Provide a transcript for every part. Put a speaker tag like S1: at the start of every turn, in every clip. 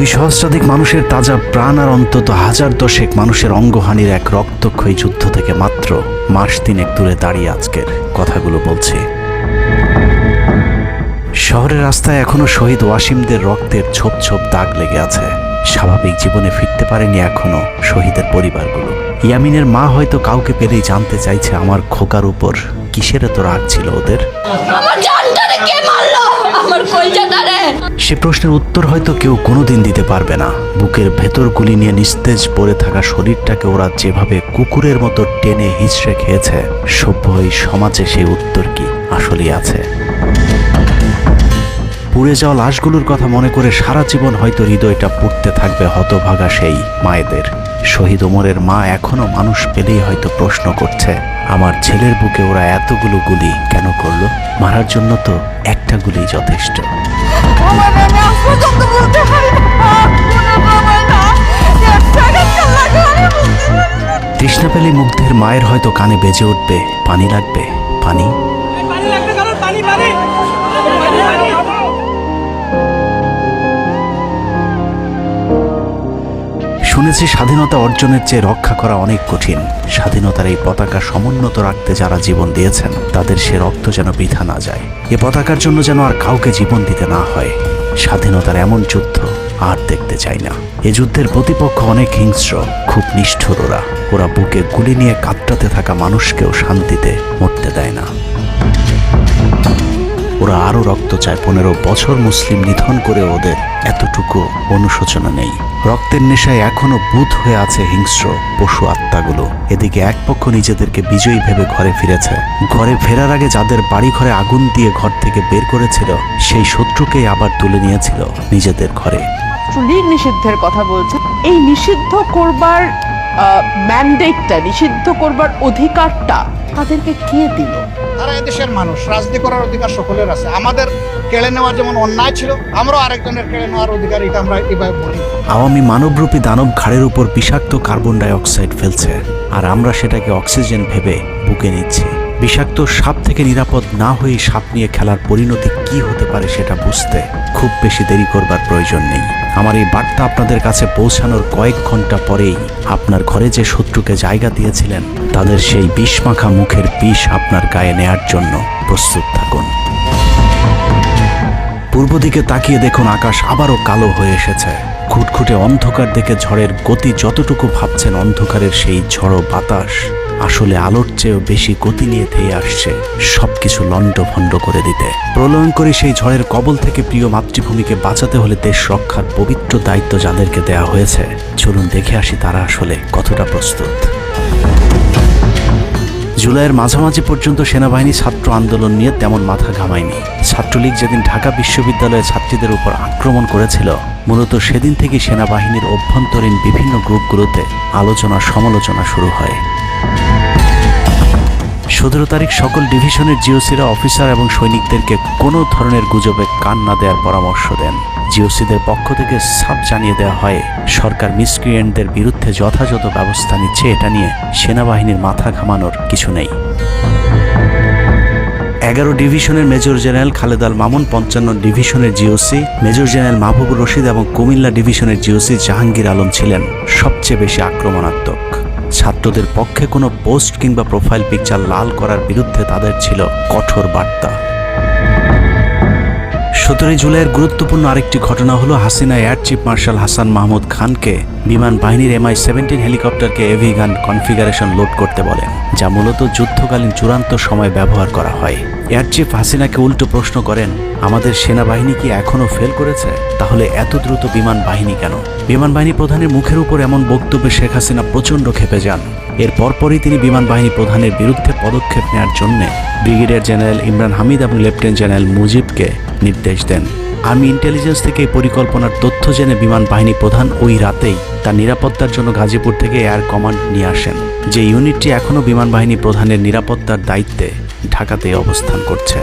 S1: 2 সহস্রাধিক মানুষের তাজা প্রাণ আর অন্তত 1010 মানুষের অঙ্গহানির এক রক্তক্ষয়ী যুদ্ধ থেকে মাত্র মাস 3 দূরে দাঁড়িয়ে আজকের কথাগুলো বলছি। শহরের রাস্তায় এখনো শহীদ ওয়াসিমদের রক্তের ছোপ ছোপ দাগ লেগে আছে। স্বাভাবিক জীবনে ফিরতে পারেনি এখনো শহীদের পরিবারগুলো। ইয়ামিনের মা হয়তো কাউকে পেলেই জানতে চাইছে আমার খোকার উপর কিসের এত রাগ ছিল ওদের। সে প্রশ্নের উত্তর হয়তো কেউ কোনোদিন দিতে পারবে না। বুকের ভেতর গুলি নিয়ে নিস্তেজ পড়ে থাকা শরীরটাকে ওরা যেভাবে কুকুরের মতো টেনে হিঁচড়ে খেয়েছে, সভ্য এই সমাজে সেই উত্তর কি আসলেই আছে? পুড়ে যাওয়া লাশগুলোর কথা মনে করে সারা জীবন হয়তো হৃদয়টা পুড়তে থাকবে হতভাগা সেই মায়েদের। শহীদ ওমরের মা এখনো মানুষ পেলেই হয়তো প্রশ্ন করছে, আমার ছেলের বুকে ওরা এতগুলো গুলি কেন করলো? মারার জন্য তো একটা গুলি যথেষ্ট। তৃষ্ণা পেলে মুগ্ধের মায়ের হয়তো কানে বেজে উঠবে, পানি লাগবে, পানি। শুনেছি স্বাধীনতা অর্জনের চেয়ে রক্ষা করা অনেক কঠিন। স্বাধীনতার এই পতাকা সমুন্নত রাখতে যারা জীবন দিয়েছেন তাদের সে রক্ত যেন বৃথা না যায়। এ পতাকার জন্য যেন আর কাউকে জীবন দিতে না হয়। স্বাধীনতার এমন যুদ্ধ আর দেখতে চাই না। এ যুদ্ধের প্রতিপক্ষ অনেক হিংস্র, খুব নিষ্ঠুর। ওরা বুকে গুলি নিয়ে কাতরাতে থাকা মানুষকেও শান্তিতে মরতে দেয় না। ওরা আরো রক্ত চায়। 15 বছর মুসলিম নিধন করে ওদের এতটুকু অনুশোচনা নেই। রক্তের নেশায় এখনো বুঁদ হয়ে আছে হিংস্র পশু আত্মাগুলো। এদিকে এক পক্ষ নিজেদেরকে বিজয়ী ভেবে ঘরে ফিরেছে। ঘরে ফেরার আগে যাদের বাড়ি ঘরে আগুন দিয়ে ঘর থেকে বের করেছিল, সেই শত্রুকেই আবার তুলে নিয়েছিল নিজেদের ঘরে।
S2: লীগ নিষিদ্ধের কথা বলছে। এই নিষিদ্ধ করবার ম্যান্ডেটটা, নিষিদ্ধ করবার অধিকারটা তাদেরকে কে দিল?
S3: তারা এদেশের মানুষ, রাজনীতি করার অধিকার সকলের আছে। আমাদের কেড়ে নেওয়া যেমন অন্যায় ছিল, আমরাও আরেকজনের কেড়ে নেওয়ার অধিকার, এটা আমরা এভাবে বলি।
S1: আওয়ামী মানবরূপী দানব ঘাড়ের উপর বিষাক্ত কার্বন ডাই অক্সাইড ফেলছে, আর আমরা সেটাকে অক্সিজেন ভেবে বুকে নিচ্ছি। বিষাক্ত সাপ থেকে নিরাপদ না হয়ে সাপ নিয়ে খেলার পরিণতি কি হতে পারে সেটা বুঝতে খুব বেশি দেরি করবার প্রয়োজন নেই। আমার এই বার্তা আপনাদের কাছে পৌঁছানোর কয়েক ঘন্টা পরেই আপনার ঘরে যে শত্রুকে জায়গা দিয়েছিলেন তাদের সেই বিষমাখা মুখের বিষ আপনার গায়ে নেয়ার জন্য প্রস্তুত থাকুন। পূর্ব দিকে তাকিয়ে দেখুন, আকাশ আবারও কালো হয়ে এসেছে। ঘুটঘুটে অন্ধকার দেখে ঝড়ের গতি যতটুকু ভাবছেন অন্ধকারের সেই ঝড়ো বাতাস আসলে আলোর চেয়েও বেশি গতি নিয়ে ধেয়ে আসছে সবকিছু লণ্ডভণ্ড করে দিতে। প্রলয়ঙ্করী সেই ঝড়ের কবল থেকে প্রিয় মাতৃভূমিকে বাঁচাতে হলে দেশ রক্ষার পবিত্র দায়িত্ব যাদেরকে দেয়া হয়েছে, চলুন দেখে আসি তারা আসলে কতটা প্রস্তুত। জুলাইয়ের মাঝামাঝি পর্যন্ত সেনাবাহিনী ছাত্র আন্দোলন নিয়ে তেমন মাথা ঘামায়নি। ছাত্রলীগ যেদিন ঢাকা বিশ্ববিদ্যালয়ের ছাত্রীদের উপর আক্রমণ করেছিল, মূলত সেদিন থেকে সেনাবাহিনীর অভ্যন্তরীণ বিভিন্ন গ্রুপগুলোতে আলোচনা সমালোচনা শুরু হয়। 17 তারিখ সকল ডিভিশনের জিওসিরা অফিসার এবং সৈনিকদেরকে কোনো ধরনের গুজবে কান না দেওয়ার পরামর্শ দেন। জিওসিদের পক্ষ থেকে সাফ জানিয়ে দেওয়া হয়, সরকার মিসক্রিয়েন্টদের বিরুদ্ধে যথাযথ ব্যবস্থা নিচ্ছে, এটা নিয়ে সেনাবাহিনীর মাথা ঘামানোর কিছু নেই। 11 ডিভিশনের মেজর জেনারেল খালেদ আল মামুন, 55 ডিভিশনের GOC major general Mahbubur Rashid এবং কুমিল্লা ডিভিশনের জিওসি জাহাঙ্গীর আলম ছিলেন সবচেয়ে বেশি আক্রমণাত্মক। ছাত্রদের পক্ষে কোনো পোস্ট কিংবা প্রোফাইল পিকচার লাল করার বিরুদ্ধে তাদের ছিল কঠোর বার্তা। 17 জুলাইয়ের গুরুত্বপূর্ণ আরেকটি ঘটনা হলো, Hasina air chief marshal Hasan Mahmud খানকে বিমান বাহিনীর MI-17 হেলিকপ্টারকে এভি গান কনফিগারেশন লোড করতে বলেন, যা মূলত যুদ্ধকালীন চূড়ান্ত সময় ব্যবহার করা হয়। এয়ার চিফ হাসিনাকে উল্টো প্রশ্ন করেন, আমাদের সেনাবাহিনী কি এখনও ফেল করেছে? তাহলে এত দ্রুত বিমান বাহিনী কেন? বিমান বাহিনী প্রধানের মুখের উপর এমন বক্তব্যে শেখ হাসিনা প্রচণ্ড ক্ষেপে যান। এর পরপরই তিনি বিমান বাহিনী প্রধানের বিরুদ্ধে পদক্ষেপ নেওয়ার জন্য ব্রিগেডিয়ার জেনারেল ইমরান হামিদ এবং লেফটেন্যান্ট জেনারেল মুজিবকে নির্দেশ দেন। আর্মি ইন্টেলিজেন্স থেকে এই পরিকল্পনার তথ্য জেনে বিমান বাহিনী প্রধান ওই রাতেই তার নিরাপত্তার জন্য গাজীপুর থেকে এয়ার কমান্ড নিয়ে আসেন, যে ইউনিটটি এখনও বিমান বাহিনী প্রধানের নিরাপত্তার দায়িত্বে ঢাকাতে অবস্থান করছে।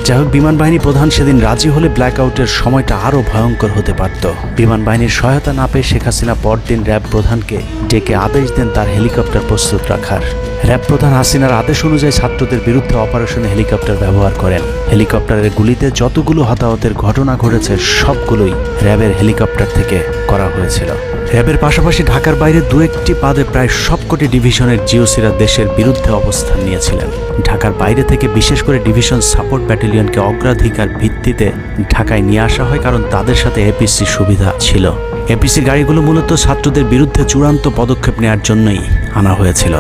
S1: যাই হোক, বিমান বাহিনী প্রধান সেদিন রাজি হলে ব্ল্যাকআউটের সময়টা আরও ভয়ঙ্কর হতে পারত। বিমান বাহিনীর সহায়তা না পেয়ে শেখ হাসিনা পরদিন র্যাব প্রধানকে ডেকে আদেশ দেন তার হেলিকপ্টার প্রস্তুত রাখার। র্যাব প্রধান হাসিনার আদেশ অনুযায়ী ছাত্রদের বিরুদ্ধে অপারেশনে হেলিকপ্টার ব্যবহার করেন। হেলিকপ্টারের গুলিতে যতগুলো হতাহতের ঘটনা ঘটেছে সবগুলোই র্যাবের হেলিকপ্টার থেকে করা হয়েছিল। র্যাবের পাশাপাশি ঢাকার বাইরে দু একটি পাদে প্রায় সবকটি ডিভিশনের জিওসিরা দেশের বিরুদ্ধে অবস্থান নিয়েছিলেন। ঢাকার বাইরে থেকে বিশেষ করে ডিভিশন সাপোর্ট ব্যাটালিয়নকে অগ্রাধিকার ভিত্তিতে ঢাকায় নিয়ে আসা হয়, কারণ তাদের সাথে এপিসি সুবিধা ছিল। এপিসি গাড়িগুলো মূলত ছাত্রদের বিরুদ্ধে চূড়ান্ত পদক্ষেপ নেওয়ার জন্যই আনা হয়েছিল।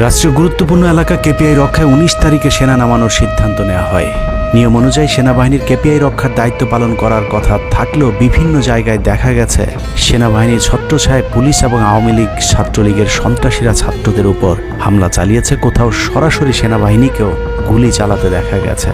S1: রাষ্ট্রীয় গুরুত্বপূর্ণ এলাকা কেপিআই রক্ষায় 19 তারিখে সেনা নামানোর সিদ্ধান্ত নেওয়া হয়। নিয়ম অনুযায়ী সেনাবাহিনীর কেপিআই রক্ষার দায়িত্ব পালন করার কথা থাকলেও বিভিন্ন জায়গায় দেখা গেছে সেনাবাহিনীর ছত্রছায়ায় পুলিশ এবং আওয়ামী লীগ ছাত্রলীগের সন্ত্রাসীরা ছাত্রদের উপর হামলা চালিয়েছে। কোথাও সরাসরি সেনাবাহিনীকেও গুলি চালাতে দেখা গেছে।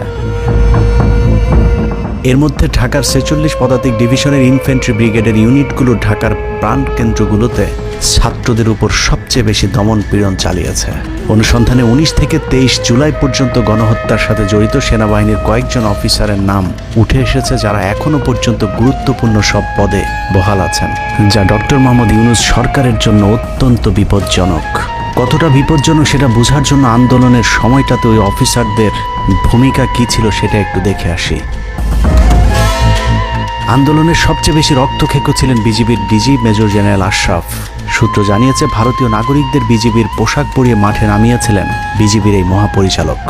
S1: এর মধ্যে ঢাকার 46 পদাতিক ডিভিশনের ইনফ্যান্ট্রি ব্রিগেডের ইউনিটগুলো ঢাকার প্রাণকেন্দ্রগুলোতে ছাত্রদের উপর সবচেয়ে বেশি দমন পীড়ন চালিয়েছে। অনুসন্ধানে 19 থেকে 23 জুলাই পর্যন্ত গণহত্যার সাথে জড়িত সেনাবাহিনীর কয়েকজন অফিসারের নাম উঠে এসেছে, যারা এখনো পর্যন্ত গুরুত্বপূর্ণ সব পদে বহাল আছেন, যা ডক্টর মোহাম্মদ ইউনূস সরকারের জন্য অত্যন্ত বিপজ্জনক। কতটা বিপজ্জনক সেটা বোঝার জন্য আন্দোলনের সময়টাতে ওই অফিসারদের ভূমিকা কী ছিল সেটা একটু দেখে আসি। আন্দোলনের সবচেয়ে বেশি রক্তক্ষেকো ছিলেন বিজিবির ডিজি মেজর জেনারেল আশরাফ। সূত্র জানিয়েছে ভারতীয় নাগরিকদের বিজিবির পোশাক পরিয়ে মাঠে নামিয়েছিলেন বিজিবির এই মহাপরিচালক।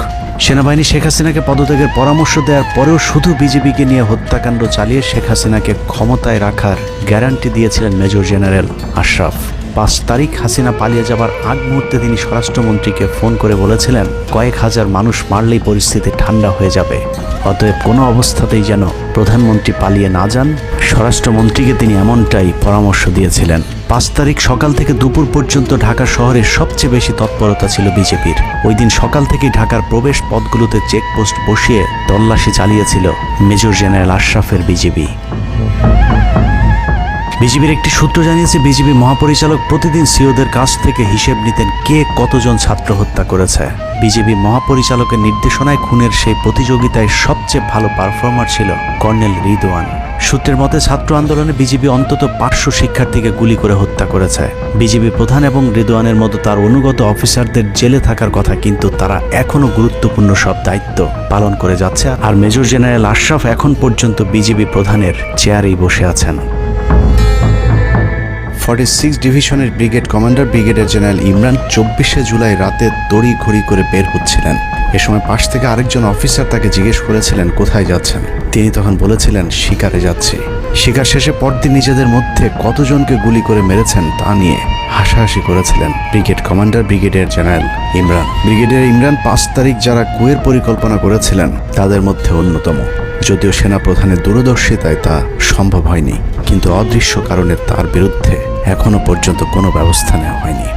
S1: সেনাবাহিনী শেখ হাসিনাকে পদত্যাগের পরামর্শ দেওয়ার পরেও শুধু বিজিবিকে নিয়ে হত্যাকাণ্ড চালিয়ে শেখ হাসিনাকে ক্ষমতায় রাখার গ্যারান্টি দিয়েছিলেন মেজর জেনারেল আশরাফ। 5 তারিখ হাসিনা পালিয়ে যাবার আগ মুহূর্তে তিনি স্বরাষ্ট্রমন্ত্রীকে ফোন করে বলেছিলেন, কয়েক হাজার মানুষ মারলেই পরিস্থিতি ঠান্ডা হয়ে যাবে, অতএব কোনো অবস্থাতেই যেন প্রধানমন্ত্রী পালিয়ে না যান। স্বরাষ্ট্রমন্ত্রীকে তিনি এমনটাই পরামর্শ দিয়েছিলেন। 5 তারিখ সকাল থেকে দুপুর পর্যন্ত ঢাকা শহরে সবচেয়ে বেশি তৎপরতা ছিল বিজেপির। ওই দিন সকাল থেকেই ঢাকার প্রবেশ পথগুলোতে চেকপোস্ট বসিয়ে তল্লাশি চালিয়েছিল মেজর জেনারেল আশরাফের বিজিবি। বিজিবির একটি সূত্র জানিয়েছে, বিজিবি মহাপরিচালক প্রতিদিন সিওদের কাছ থেকে হিসেব নিতেন কে কতজন ছাত্র হত্যা করেছে। বিজিবি মহাপরিচালকের নির্দেশনায় খুনের সেই প্রতিযোগিতায় সবচেয়ে ভালো পারফর্মার ছিল কর্নেল রিদওয়ান। সূত্রের মতে ছাত্র আন্দোলনে বিজিবি অন্তত 500 শিক্ষার্থীকে গুলি করে হত্যা করেছে। বিজিবি প্রধান এবং রিদওয়ানের মতো তার অনুগত অফিসারদের জেলে থাকার কথা, কিন্তু তারা এখনো গুরুত্বপূর্ণ সব দায়িত্ব পালন করে যাচ্ছে। আর মেজর জেনারেল আশরাফ এখন পর্যন্ত বিজিবি প্রধানের চেয়ারেই বসে আছেন। 46 ডিভিশনের brigade commander brigadier general Imran 24শে জুলাই রাতে তড়ি ঘড়ি করে বের হচ্ছিলেন। এ সময় পাশ থেকে আরেকজন অফিসার তাকে জিজ্ঞেস করেছিলেন কোথায় যাচ্ছেন। তিনি তখন বলেছিলেন শিকারে যাচ্ছি। শিকার শেষে পরদিন নিজেদের মধ্যে কতজনকে গুলি করে মেরেছেন তা নিয়ে হাসাহাসি করেছিলেন brigade commander brigadier general Imran. Brigadier Imran 5 তারিখ যারা কুয়ের পরিকল্পনা করেছিলেন তাদের মধ্যে অন্যতম। যদিও সেনা প্রধানের দূরদর্শিতায় তা সম্ভব হয়নি, কিন্তু অদৃশ্য কারণে তার বিরুদ্ধে এখনো পর্যন্ত কোনো ব্যবস্থা নেওয়া হয়নি।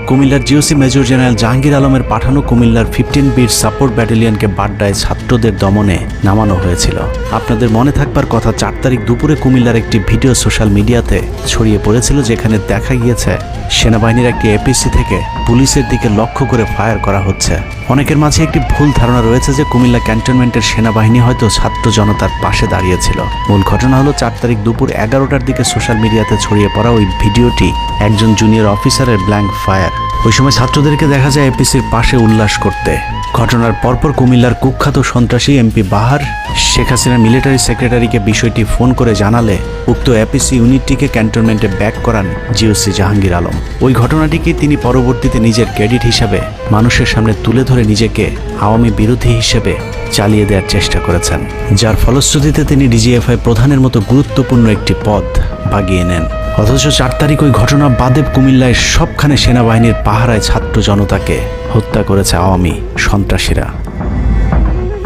S1: কুমিল্লার জিওসি মেজর জেনারেল জাহাঙ্গীর আলমের পাঠানো কুমিল্লার 15 বিট সাপোর্ট ব্যাটালিয়নকে বাড্ডায় ছাত্রদের দমনে নামানো হয়েছিল। আপনাদের মনে থাকবার কথা, 4 তারিখ দুপুরে কুমিল্লার একটি ভিডিও সোশ্যাল মিডিয়াতে ছড়িয়ে পড়েছিল, যেখানে দেখা গিয়েছে সেনাবাহিনীর একটি এপিসি থেকে পুলিশের দিকে লক্ষ্য করে ফায়ার করা হচ্ছে। অনেকের মাঝে একটি ভুল ধারণা রয়েছে যে কুমিল্লা ক্যান্টনমেন্টের সেনাবাহিনী হয়তো ছাত্র জনতার পাশে দাঁড়িয়েছিল। মূল ঘটনা হলো 4 তারিখ দুপুর 11টার দিকে সোশ্যাল মিডিয়াতে ছড়িয়ে পড়া ওই ভিডিওটি একজন জুনিয়র অফিসারের ব্ল্যাঙ্ক ফায়ার। ওই সময় ছাত্রদেরকে দেখা যায় এপিসির পাশে উল্লাস করতে। ঘটনার পরপর কুমিল্লার কুখ্যাত সন্ত্রাসী এমপি বাহার শেখ হাসিনার মিলিটারি সেক্রেটারিকে বিষয়টি ফোন করে জানালে উক্ত এপিসি ইউনিটটিকে ক্যান্টনমেন্টে ব্যাক করান জিওসি জাহাঙ্গীর আলম। ওই ঘটনাটিকে তিনি পরবর্তীতে নিজের ক্রেডিট হিসাবে মানুষের সামনে তুলে ধরে নিজেকে আওয়ামী বিরোধী হিসেবে চালিয়ে দেওয়ার চেষ্টা করেছেন, যার ফলশ্রুতিতে তিনি ডিজিএফআই প্রধানের মতো গুরুত্বপূর্ণ একটি পদ বাগিয়ে নেন। অথচ 4 তারিখ ওই ঘটনা বাদে কুমিল্লায় সবখানে সেনাবাহিনীর পাহারায় ছাত্র জনতাকে হত্যা করেছে আওয়ামী সন্ত্রাসীরা।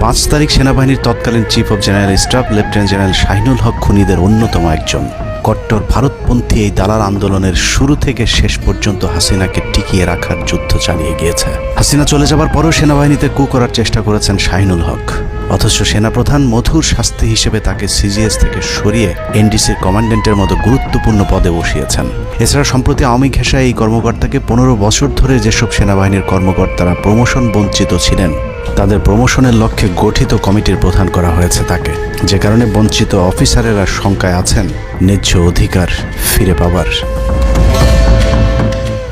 S1: 5 তারিখ সেনাবাহিনীর তৎকালীন chief of general staff lieutenant general Shahinul Haque খুনিদের অন্যতম একজন। কট্টর ভারতপন্থী এই দালাল আন্দোলনের শুরু থেকে শেষ পর্যন্ত হাসিনাকে টিকিয়ে রাখার যুদ্ধ চালিয়ে গিয়েছে। হাসিনা চলে যাবার পরও সেনাবাহিনীতে কু করার চেষ্টা করেছেন শাহিনুল হক। অথচ সেনাপ্রধান মধুর শাস্তি হিসেবে তাকে সিজিএস থেকে সরিয়ে এনডিসির কমান্ড্যান্টের মতো গুরুত্বপূর্ণ পদে বসিয়েছেন। এছাড়া সম্প্রতি আওয়ামী ঘেঁষায় এই কর্মকর্তাকে 15 বছর ধরে যেসব সেনাবাহিনীর কর্মকর্তারা প্রমোশন বঞ্চিত ছিলেন তাদের প্রমোশনের লক্ষ্যে গঠিত কমিটির প্রধান করা হয়েছে তাকে, যে কারণে বঞ্চিত অফিসারেরা শঙ্কায় আছেন ন্যায্য অধিকার ফিরে পাবার।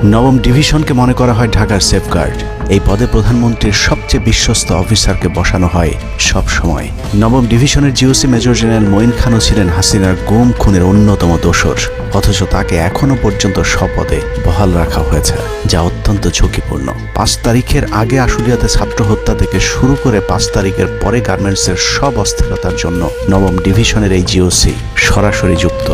S1: নবম ডিভিশনকে মনে করা হয় ঢাকার সেফগার্ড। এই পদে প্রধানমন্ত্রীর সবচেয়ে বিশ্বস্ত অফিসারকে বসানো হয় সব সময়। নবম ডিভিশনের জিওসি মেজর জেনারেল মঈন খানও ছিলেন হাসিনার গুম খুনের অন্যতম দোসর, অথচ তাকে এখনো পর্যন্ত স্বপদে বহাল রাখা হয়েছে, যা অত্যন্ত ঝুঁকিপূর্ণ। 5 তারিখের আগে আশুলিয়াতে ছাত্র হত্যা থেকে শুরু করে 5 তারিখের পরে গার্মেন্টসের সব অস্থিরতার জন্য নবম ডিভিশনের এই জিওসি সরাসরি যুক্ত।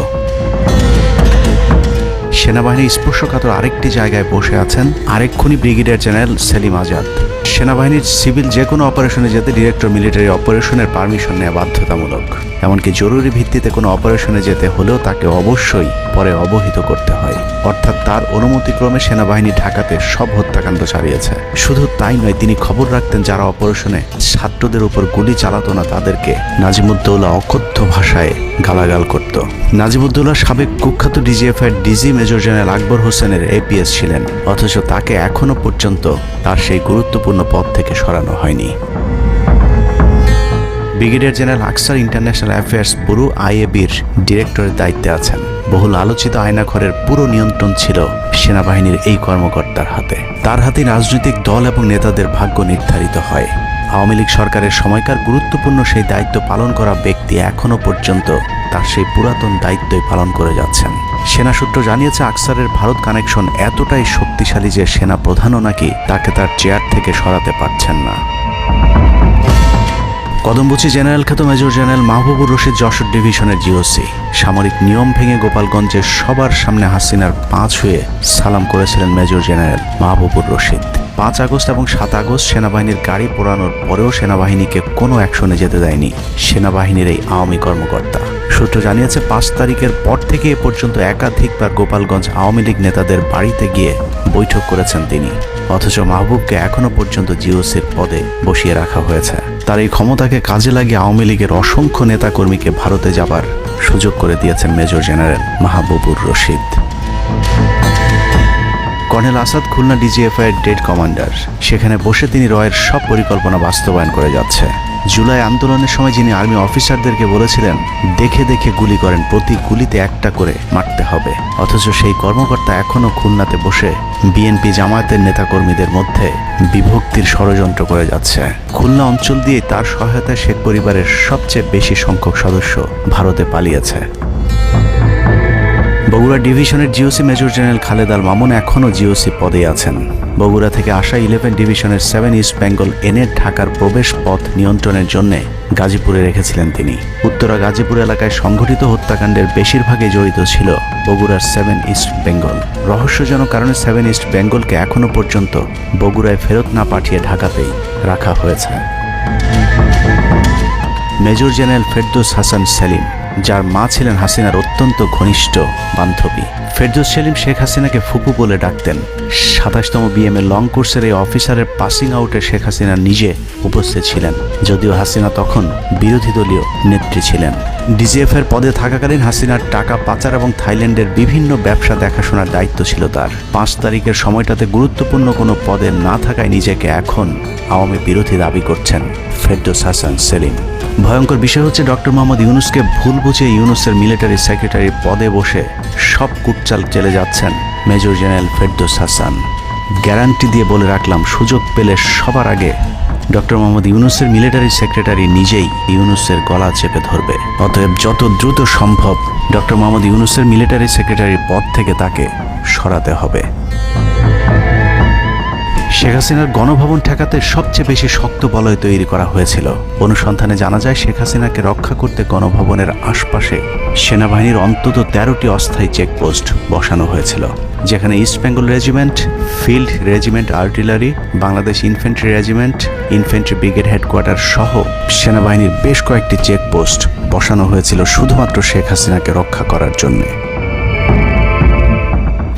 S1: সেনাবাহিনীর স্পর্শকাতর আরেকটি জায়গায় বসে আছেন আরেক খুনি ব্রিগেডিয়ার জেনারেল সেলিম আজাদ। সেনাবাহিনীর সিভিল যে কোনো অপারেশনে যেতে ডিরেক্টর মিলিটারি অপারেশনের পারমিশন নেওয়া বাধ্যতামূলক। এমনকি জরুরি ভিত্তিতে কোনো অপারেশনে যেতে হলেও তাকে অবশ্যই পরে অবহিত করতে হয়, অর্থাৎ তার অনুমতিক্রমে সেনাবাহিনী ঢাকাতে সব হত্যাকাণ্ড চালিয়েছে। শুধু তাই নয়, তিনি খবর রাখতেন যারা অপারেশনে ছাত্রদের উপর গুলি চালাতো না তাদেরকে নাজিমুদ্দৌলা অকথ্য ভাষায় গালাগাল করত। নাজিমুদ্দৌলা সাবেক কুখ্যাত ডিজিএফআই ডিজি মেজর জেনারেল আকবর হোসেনের এপিএস ছিলেন, অথচ তাকে এখনো পর্যন্ত তার সেই গুরুত্বপূর্ণ পদ থেকে সরানো হয়নি। ব্রিগেডিয়ার জেনারেল আকসার ইন্টারন্যাশনাল অ্যাফেয়ার্স ব্যুরো আইএবির ডিরেক্টরের দায়িত্বে আছেন। বহুল আলোচিত আয়নাঘরের পুরো নিয়ন্ত্রণ ছিল সেনাবাহিনীর এই কর্মকর্তার হাতে। তার হাতে রাজনৈতিক দল এবং নেতাদের ভাগ্য নির্ধারিত হয়। আওয়ামী লীগ সরকারের সময়কার গুরুত্বপূর্ণ সেই দায়িত্ব পালন করা ব্যক্তি এখনো পর্যন্ত তার সেই পুরাতন দায়িত্বই পালন করে যাচ্ছেন। সেনা সূত্র জানিয়েছে আকসারের ভারত কানেকশন এতটাই শক্তিশালী যে সেনা প্রধানও নাকি তাকে তার চেয়ার থেকে সরাতে পারছেন না। কদমবুচি জেনারেল খ্যাত মেজর জেনারেল মাহবুবুর রশিদ যশোর ডিভিশনের জিওসি। সামরিক নিয়ম ভেঙে গোপালগঞ্জে সবার সামনে হাসিনার পা ছুঁয়ে সালাম করেছিলেন major general Mahbubur Rashid. 5 August এবং 7 আগস্ট সেনাবাহিনীর গাড়ি পোড়ানোর পরেও সেনাবাহিনীকে কোনো অ্যাকশনে যেতে দেয়নি সেনাবাহিনীর এই আওয়ামী কর্মকর্তা। সূত্র জানিয়েছে 5 তারিখের পর থেকে এ পর্যন্ত একাধিকবার গোপালগঞ্জ আওয়ামী লীগ নেতাদের বাড়িতে গিয়ে বৈঠক করেছেন তিনি, অথচ মাহবুবকে এখনো পর্যন্ত জিওসির পদে বসিয়ে রাখা হয়েছে। তার এই ক্ষমতাকে কাজে লাগিয়ে আওয়ামী লীগের অসংখ্য নেতাকর্মীকে ভারতে যাবার সুযোগ করে দিয়েছেন major general Mahbubur Rashid. Colonel Asad Khulna DGFI এর ডেড কমান্ডার। সেখানে বসে তিনি রয়ের সব পরিকল্পনা বাস্তবায়ন করে যাচ্ছে। জুলাই আন্দোলনের সময় যিনি আর্মি অফিসারদেরকে বলেছিলেন দেখে দেখে গুলি করেন, প্রতি গুলিতে একটা করে মারতে হবে, অথচ সেই কর্মকর্তা এখনো খুলনাতে বসে বিএনপি জামায়াতের নেতাকর্মীদের মধ্যে বিভক্তির ষড়যন্ত্র করে যাচ্ছে। খুলনা অঞ্চল দিয়ে তার সহায়তায় শেখ পরিবারের সবচেয়ে বেশি সংখ্যক সদস্য ভারতে পালিয়েছে। বগুড়া ডিভিশনের GOC major general Khaled Al Mamun এখনও জিওসি পদে আছেন। বগুড়া থেকে আসা 11 ডিভিশনের 7 ইস্ট বেঙ্গল এনে ঢাকার প্রবেশ পথ নিয়ন্ত্রণের জন্য গাজীপুরে রেখেছিলেন তিনি। উত্তরা গাজীপুর এলাকায় সংঘটিত হত্যাকাণ্ডের বেশিরভাগই জড়িত ছিল বগুড়ার 7 ইস্ট বেঙ্গল। রহস্যজনক কারণে 7 ইস্ট বেঙ্গলকে এখনো পর্যন্ত বগুড়ায় ফেরত না পাঠিয়ে ঢাকাতেই রাখা হয়েছে। মেজর জেনারেল ফেরদৌস হাসান সেলিম, যার মা ছিলেন হাসিনার অত্যন্ত ঘনিষ্ঠ বান্ধবী। ফেরদৌস সেলিম শেখ হাসিনাকে ফুপু বলে ডাকতেন। 27তম বিএমএ লং কোর্সের এই অফিসারের পাসিং আউটে শেখ হাসিনা নিজে উপস্থিত ছিলেন, যদিও হাসিনা তখন বিরোধী দলীয় নেত্রী ছিলেন। ডিজিএফের পদে থাকাকালীন হাসিনার টাকা পাচার এবং থাইল্যান্ডের বিভিন্ন ব্যবসা দেখাশোনার দায়িত্ব ছিল তার। 5 তারিখের সময়টাতে গুরুত্বপূর্ণ কোনো পদে না থাকায় নিজেকে এখন আওয়ামী বিরোধী দাবি করছেন ফেরদৌস হাসান সেলিম। ভয়ঙ্কর বিষয় হচ্ছে ডক্টর মোহাম্মদ ইউনূসকে ভুল বুঝে ইউনূসের মিলিটারি সেক্রেটারি পদে বসে সব কুটচাল চেলে যাচ্ছেন major general Ferdous Hasan. Guarantee দিয়ে বলে রাখলাম, সুযোগ পেলে সবার আগে ডক্টর মোহাম্মদ ইউনূসের মিলিটারি সেক্রেটারি নিজেই ইউনূসের গলা চেপে ধরবে। অতএব যত দ্রুত সম্ভব ডক্টর মোহাম্মদ ইউনূসের মিলিটারি সেক্রেটারির পদ থেকে তাকে সরাতে হবে। শেখ হাসিনার গণভবন ঠেকাতে সবচেয়ে বেশি শক্ত বলয় তৈরি করা হয়েছিল। অনুসন্ধানে জানা যায় শেখ হাসিনাকে রক্ষা করতে গণভবনের আশপাশে সেনাবাহিনীর অন্তত 13টি অস্থায়ী চেকপোস্ট বসানো হয়েছিল, যেখানে east Bengal regiment, field regiment artillery, Bangladesh infantry regiment, infantry brigade headquarter সহ সেনাবাহিনীর বেশ কয়েকটি চেকপোস্ট বসানো হয়েছিল শুধুমাত্র শেখ হাসিনাকে রক্ষা করার জন্য।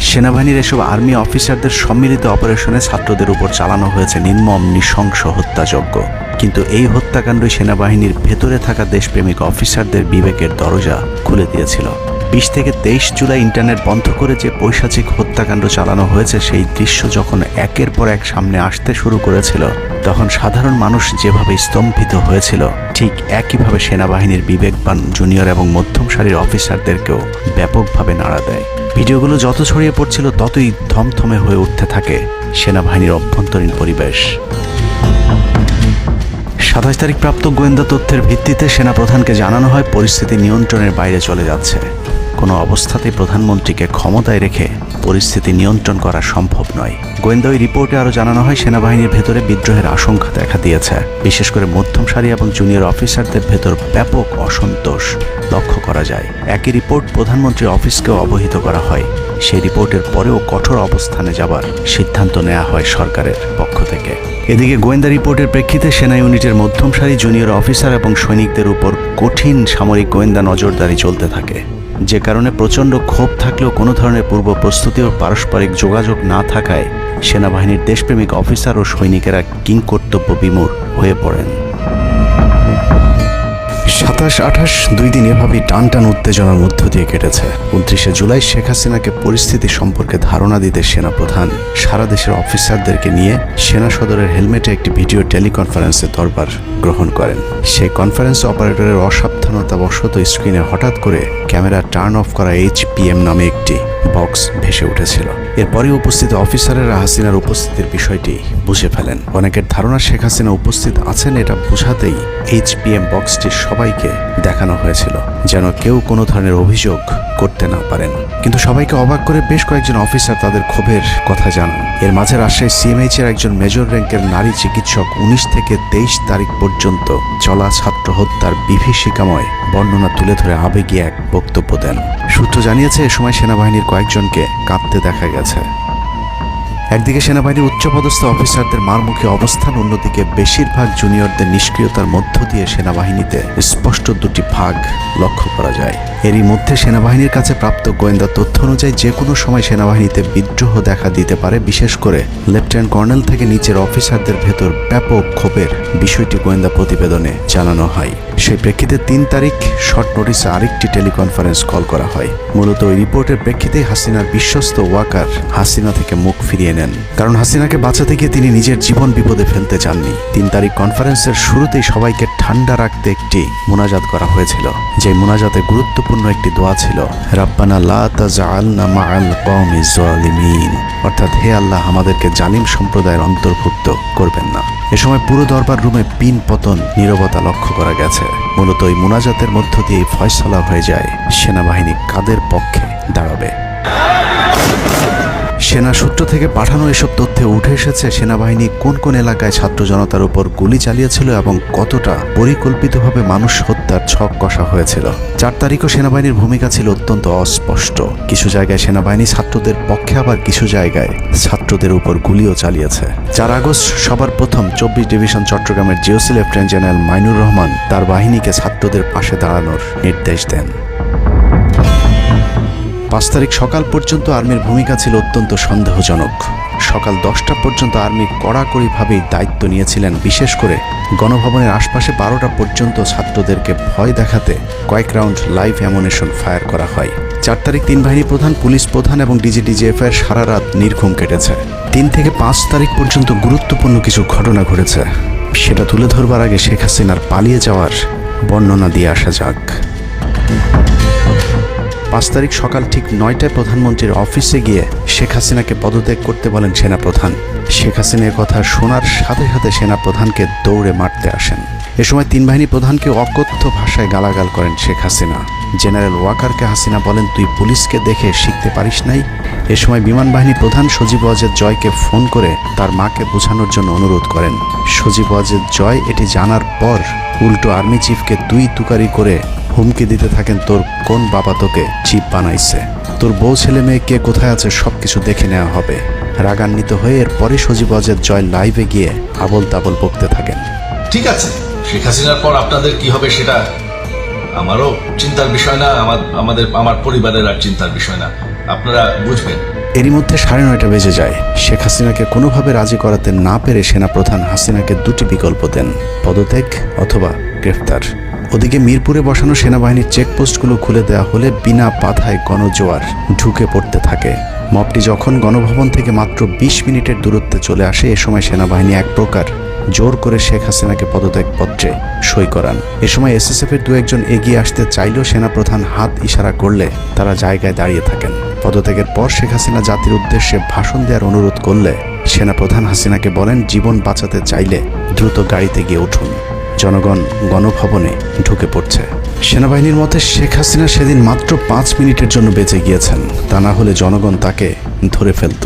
S1: সেনাবাহিনীর এসব আর্মি অফিসারদের সম্মিলিত অপারেশনে ছাত্রদের উপর চালানো হয়েছে নির্মম নৃশংস হত্যাযজ্ঞ। কিন্তু এই হত্যাকাণ্ডই সেনাবাহিনীর ভেতরে থাকা দেশপ্রেমিক অফিসারদের বিবেকের দরজা খুলে দিয়েছিল। 20 থেকে 23 জুলাই ইন্টারনেট বন্ধ করে যে পৈশাচিক হত্যাকাণ্ড চালানো হয়েছে সেই দৃশ্য যখন একের পর এক সামনে আসতে শুরু করেছিল, তখন সাধারণ মানুষ যেভাবে স্তম্ভিত হয়েছিল, ঠিক একইভাবে সেনাবাহিনীর বিবেকবান জুনিয়র এবং মধ্যম সারির অফিসারদেরকেও ব্যাপকভাবে নাড়া দেয়। ভিডিওগুলো যত ছড়িয়ে পড়ছিল ততই থমথমে হয়ে উঠতে থাকে সেনাবাহিনীর অভ্যন্তরীণ পরিবেশ। 27 তারিখ প্রাপ্ত গোয়েন্দা তথ্যের ভিত্তিতে সেনাপ্রধানকে জানানো হয় পরিস্থিতি নিয়ন্ত্রণের বাইরে চলে যাচ্ছে। কোনো অবস্থাতেই প্রধানমন্ত্রীকে ক্ষমতায় রেখে পরিস্থিতি নিয়ন্ত্রণ করা সম্ভব নয়। গোয়েন্দা ওই রিপোর্টে আরও জানানো হয় সেনাবাহিনীর ভেতরে বিদ্রোহের আশঙ্কা দেখা দিয়েছে। বিশেষ করে মধ্যম সারি এবং জুনিয়র অফিসারদের ভেতর ব্যাপক অসন্তোষ লক্ষ্য করা যায়। একই রিপোর্ট প্রধানমন্ত্রীর অফিসকেও অবহিত করা হয়। সেই রিপোর্টের পরেও কঠোর অবস্থানে যাবার সিদ্ধান্ত নেওয়া হয় সরকারের পক্ষ থেকে। এদিকে গোয়েন্দা রিপোর্টের প্রেক্ষিতে সেনা ইউনিটের মধ্যম সারি জুনিয়র অফিসার এবং সৈনিকদের উপর কঠিন সামরিক গোয়েন্দা নজরদারি চলতে থাকে, যে কারণে প্রচণ্ড ক্ষোভ থাকলেও কোনো ধরনের পূর্ব প্রস্তুতি ও পারস্পরিক যোগাযোগ না থাকায় সেনাবাহিনীর দেশপ্রেমিক অফিসার ও সৈনিকেরা কিংকর্তব্য বিমূঢ় হয়ে পড়েন। 27-28 দুই দিন এভাবেই টান উত্তেজনার মধ্য দিয়ে কেটেছে। 29শে জুলাই শেখ হাসিনাকে পরিস্থিতি সম্পর্কে ধারণা দিতে সেনাপ্রধান সারা দেশের অফিসারদেরকে নিয়ে সেনা সদরের হেলমেটে একটি ভিডিও টেলিকনফারেন্সে দরবার গ্রহণ করেন। সেই কনফারেন্স অপারেটরের অসাবধানতাবশত স্ক্রিনে হঠাৎ করে ক্যামেরা টার্ন অফ করা HPM নামে একটি বক্স ভেসে উঠেছিল। এরপরে উপস্থিত অফিসারেরা হাসিনার উপস্থিতির বিষয়টি বুঝে ফেলেন। অনেকের ধারণা শেখ হাসিনা উপস্থিত আছেন এটা বোঝাতেই HPM বক্সটি সবাইকে দেখানো হয়েছিল, যেন কেউ কোনো ধরনের অভিযোগ করতে না পারেন। কিন্তু সবাইকে অবাক করে বেশ কয়েকজন অফিসার তাদের ক্ষোভের কথা জানান। এর মাঝে রাজশাহী CMH এর একজন মেজর র্যাঙ্কের নারী চিকিৎসক 19 থেকে 23 তারিখ পর্যন্ত চলা ছাত্র হত্যার বিভীষিকাময় বর্ণনা তুলে ধরে আবেগী এক বক্তব্য দেন। সূত্র জানিয়েছে এ সময় সেনাবাহিনীর কয়েকজনকে কাঁদতে দেখা গেছে। একদিকে সেনাবাহিনীর উচ্চপদস্থ অফিসারদের মারমুখী অবস্থান, অন্যদিকে বেশিরভাগ জুনিয়রদের নিষ্ক্রিয়তার মধ্য দিয়ে সেনাবাহিনীতে স্পষ্ট দুটি ভাগ লক্ষ্য করা যায়। এরই মধ্যে সেনাবাহিনীর কাছে প্রাপ্ত গোয়েন্দা তথ্য অনুযায়ী যে কোনো সময় সেনাবাহিনীতে বিদ্রোহ দেখা দিতে পারে। বিশেষ করে লেফটেন্যান্ট কর্নেল থেকে নিচের অফিসারদের ভেতর ব্যাপক ক্ষোভের বিষয়টি গোয়েন্দা প্রতিবেদনে জানানো হয়। সেই প্রেক্ষিতে 3 তারিখ শর্ট নোটিসে আরেকটি টেলিকনফারেন্স কল করা হয়। মূলত ওই রিপোর্টের প্রেক্ষিতেই হাসিনার বিশ্বস্ত ওয়াকার হাসিনা থেকে মুখ ফিরিয়ে নেন, কারণ হাসিনাকে বাঁচাতে গিয়ে তিনি নিজের জীবন বিপদে ফেলতে চাননি। 3 তারিখ কনফারেন্সের শুরুতেই সবাইকে ঠান্ডা রাখতে একটি মোনাজাত করা হয়েছিল। যে মোনাজাতে গুরুত্বপূর্ণ একটি দোয়া ছিল, রাব্বানা লা তাজআলনা মাআল কওমিজ জালিমিন, অর্থাৎ হে আল্লাহ, আমাদেরকে জালিম সম্প্রদায়ের অন্তর্ভুক্ত করবেন না। এ সময় পুরো দরবার রুমে পিন পতন নীরবতা লক্ষ্য করা গেছে। মূলত এই মোনাজাতের মধ্য দিয়ে ফয়সালা হয়ে যায় সেনাবাহিনী কাদের পক্ষে দাঁড়াবে। সেনা সূত্র থেকে পাঠানো এসব তথ্যে উঠে এসেছে সেনাবাহিনী কোন কোন এলাকায় ছাত্র জনতার উপর গুলি চালিয়েছিল এবং কতটা পরিকল্পিতভাবে মানুষ হত্যার ছক কষা হয়েছিল। 4 তারিখও সেনাবাহিনীর ভূমিকা ছিল অত্যন্ত অস্পষ্ট। কিছু জায়গায় সেনাবাহিনী ছাত্রদের পক্ষে, আবার কিছু জায়গায় ছাত্রদের উপর গুলিও চালিয়েছে। 4 আগস্ট সবার প্রথম 24 ডিভিশন চট্টগ্রামের GOC lieutenant general Mainur Rahman তার বাহিনীকে ছাত্রদের পাশে দাঁড়ানোর নির্দেশ দেন। 5 তারিখ সকাল পর্যন্ত আর্মির ভূমিকা ছিল অত্যন্ত সন্দেহজনক। সকাল 10টা পর্যন্ত আর্মি কড়াকড়িভাবেই দায়িত্ব নিয়েছিলেন। বিশেষ করে গণভবনের আশপাশে 12টা পর্যন্ত ছাত্রদেরকে ভয় দেখাতে কয়েক রাউন্ড লাইভ অ্যামুনেশন ফায়ার করা হয়। 4 তারিখ 3 বাহিনী প্রধান, পুলিশ প্রধান এবং DGDGF-এর সারা রাত নির্ঘুম কেটেছে। 3 থেকে 5 তারিখ পর্যন্ত গুরুত্বপূর্ণ কিছু ঘটনা ঘটেছে, সেটা তুলে ধরবার আগে শেখ হাসিনার পালিয়ে যাওয়ার বর্ণনা দিয়ে আসা যাক। 5 তারিখ সকাল ঠিক 9টায় প্রধানমন্ত্রীর অফিসে গিয়ে শেখ হাসিনাকে পদত্যাগ করতে বলেন সেনাপ্রধান। শেখ হাসিনার কথা শোনার সাথে সাথে সেনাপ্রধানকে দৌড়ে মারতে আসেন। এ সময় 3 বাহিনী প্রধানকে অকথ্য ভাষায় গালাগাল করেন শেখ হাসিনা। জেনারেল ওয়াকারকে হাসিনা বলেন, তুই পুলিশকে দেখে শিখতে পারিস নাই। এ সময় বিমান বাহিনী প্রধান সজীব ওয়াজেদ জয়কে ফোন করে তার মাকে বোঝানোর জন্য অনুরোধ করেন। সজীব ওয়াজেদ জয় এটি জানার পর উল্টো আর্মি চিফকে তুই তুকারি করে হুমকি দিতে থাকেন, তোর কোন বাবা তোকে চিফ বানাইছে, তোর বউ ছেলে মেয়ে কে কোথায় আছে সবকিছু দেখে নেওয়া হবে। রাগান্বিত হয়ে এরপরে সজীব ওয়াজেদ জয় লাইভে গিয়ে আবল তাবল বকতে থাকেন।
S4: ঠিক আছে, শেখ হাসিনার পর আপনাদের কি হবে সেটা আমারও চিন্তার বিষয় না, আমার পরিবারের আর চিন্তার বিষয় না, আপনারা বুঝবেন।
S1: এরই মধ্যে 9:30 বেজে যায়। শেখ হাসিনাকে কোনোভাবে রাজি করাতে না পেরে সেনাপ্রধান হাসিনাকে 2টি বিকল্প দেন, পদত্যাগ অথবা গ্রেফতার। ওদিকে মিরপুরে বসানো সেনাবাহিনীর চেকপোস্টগুলো খুলে দেওয়া হলে বিনা বাধায় গণজোয়ার ঢুকে পড়তে থাকে। মবটি যখন গণভবন থেকে মাত্র 20 মিনিটের দূরত্বে চলে আসে, এ সময় সেনাবাহিনী এক প্রকার জোর করে শেখ হাসিনাকে পদত্যাগপত্রে সই করান। এ সময় এসএসএফের দু একজন এগিয়ে আসতে চাইলেও সেনাপ্রধান হাত ইশারা করলে তারা জায়গায় দাঁড়িয়ে থাকেন। পদত্যাগের পর শেখ হাসিনা জাতির উদ্দেশ্যে ভাষণ দেওয়ার অনুরোধ করলে সেনাপ্রধান হাসিনাকে বলেন, জীবন বাঁচাতে চাইলে দ্রুত গাড়িতে গিয়ে উঠুন, জনগণ গণভবনে ঢুকে পড়ছে। সেনাবাহিনীর মতে শেখ হাসিনা সেদিন মাত্র 5 মিনিটের জন্য বেঁচে গিয়েছেন, তা না হলে জনগণ তাকে ধরে ফেলত।